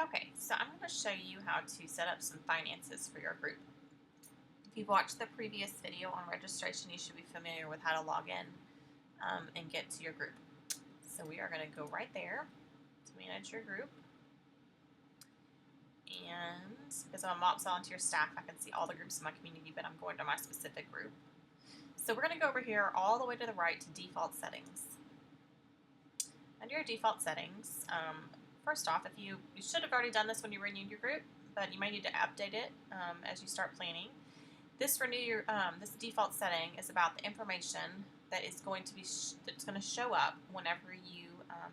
Okay, so I'm going to show you how to set up some finances for your group. If you've watched the previous video on registration, you should be familiar with how to log in and get to your group. So we are going to go right there to manage your group. And because I'm a MOPS volunteer staff, I can see all the groups in my community, but I'm going to my specific group. So we're going to go over here all the way to the right to default settings. Under your default settings, first off, if you should have already done this when you renewed your group, but you might need to update it as you start planning. This this default setting is about the information that is going to be that's going to show up whenever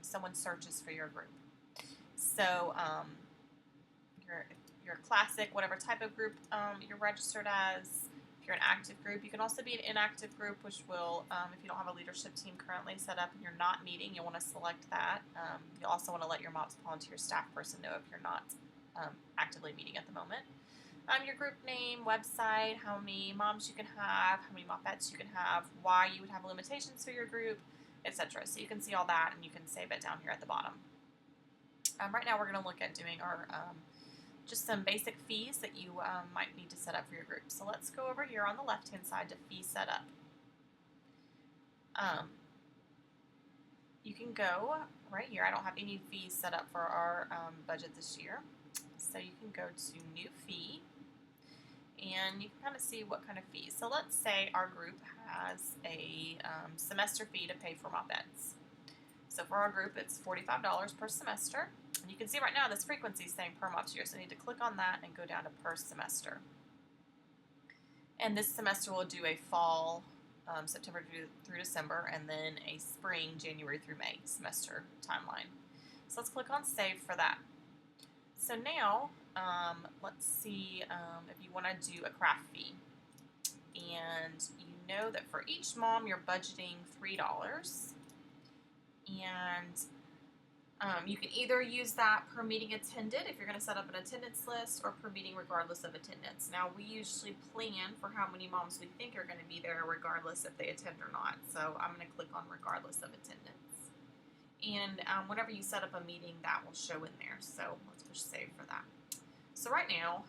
someone searches for your group. So your classic, whatever type of group you're registered as. If you're an active group, you can also be an inactive group, which will, if you don't have a leadership team currently set up and you're not meeting, you'll want to select that. You also want to let your MOPS volunteer staff person know if you're not actively meeting at the moment. Your group name, website, how many moms you can have, how many MOPettes you can have, why you would have limitations for your group, etc. So you can see all that and you can save it down here at the bottom. Right now we're going to look at doing our just some basic fees that you might need to set up for your group. So let's go over here on the left-hand side to fee setup. You can go right here. I don't have any fees set up for our budget this year. So you can go to new fee and you can kind of see what kind of fees. So let's say our group has a semester fee to pay for MOPettes. So for our group, it's $45 per semester. And you can see right now this frequency is saying per MOPS year, so I need to click on that and go down to per semester. And this semester we'll do a fall, September through December, and then a spring, January through May semester timeline. So let's click on save for that. So now, let's see if you want to do a craft fee. And you know that for each mom, you're budgeting $3. And you can either use that per meeting attended if you're going to set up an attendance list, or per meeting regardless of attendance. Now, we usually plan for how many moms we think are going to be there regardless if they attend or not. So I'm going to click on regardless of attendance. And whenever you set up a meeting, that will show in there. So let's push save for that. So right now,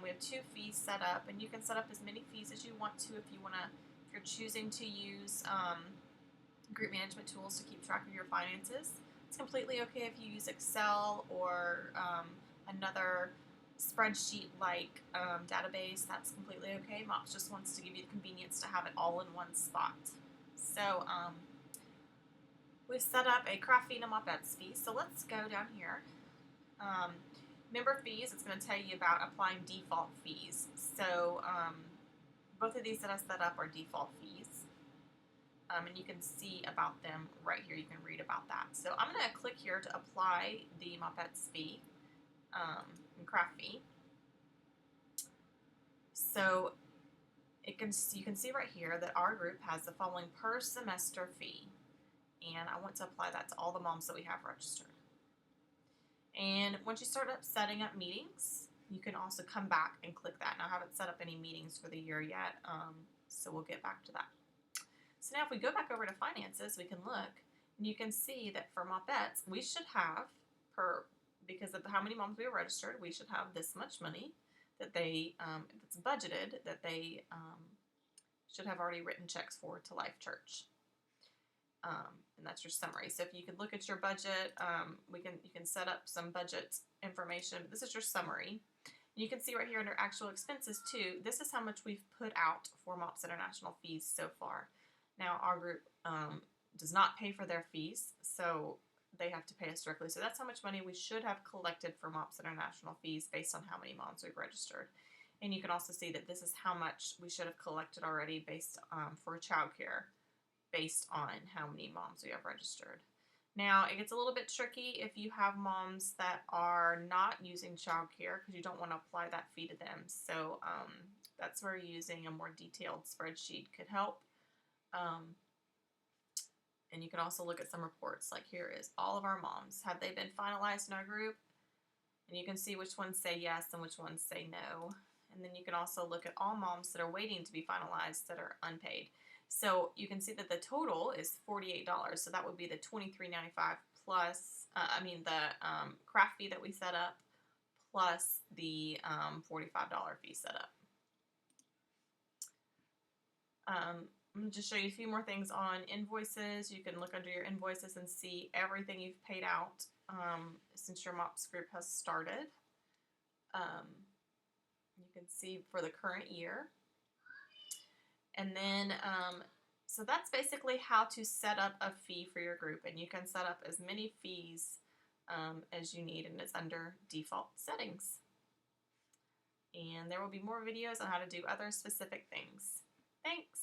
we have 2 fees set up, and you can set up as many fees as you want to if you're choosing to use group management tools to keep track of your finances. It's completely okay if you use Excel or another spreadsheet-like database. That's completely okay. MOPS just wants to give you the convenience to have it all in one spot. So we've set up a craft fee and a MOPettes fee. So let's go down here. Member fees, it's going to tell you about applying default fees. So both of these that I set up are default fees. And you can see about them right here. You can read about that. So I'm going to click here to apply the MOPettes fee and craft fee. So you can see right here that our group has the following per semester fee. And I want to apply that to all the moms that we have registered. And once you start setting up meetings, you can also come back and click that. Now, I haven't set up any meetings for the year yet, so we'll get back to that. So now if we go back over to finances, we can look, and you can see that for MOPettes, we should have, because of how many moms we have registered, we should have this much money that they, if it's budgeted, that they should have already written checks for to Life Church. And that's your summary. So if you could look at your budget, you can set up some budget information. But this is your summary. You can see right here under actual expenses too, this is how much we've put out for MOPS International fees so far. Now our group does not pay for their fees, so they have to pay us directly. So that's how much money we should have collected for MOPS International fees based on how many moms we've registered. And you can also see that this is how much we should have collected already based for childcare, based on how many moms we have registered. Now, it gets a little bit tricky if you have moms that are not using childcare because you don't want to apply that fee to them. So that's where using a more detailed spreadsheet could help. And you can also look at some reports. Like here is all of our moms. Have they been finalized in our group? And you can see which ones say yes and which ones say no. And then you can also look at all moms that are waiting to be finalized that are unpaid. So you can see that the total is $48. So that would be the $23.95 plus, the craft fee that we set up, plus the $45 fee setup. I'm going to just show you a few more things on invoices. You can look under your invoices and see everything you've paid out since your MOPS group has started. You can see for the current year. And then, so that's basically how to set up a fee for your group. And you can set up as many fees as you need, and it's under default settings. And there will be more videos on how to do other specific things. Thanks.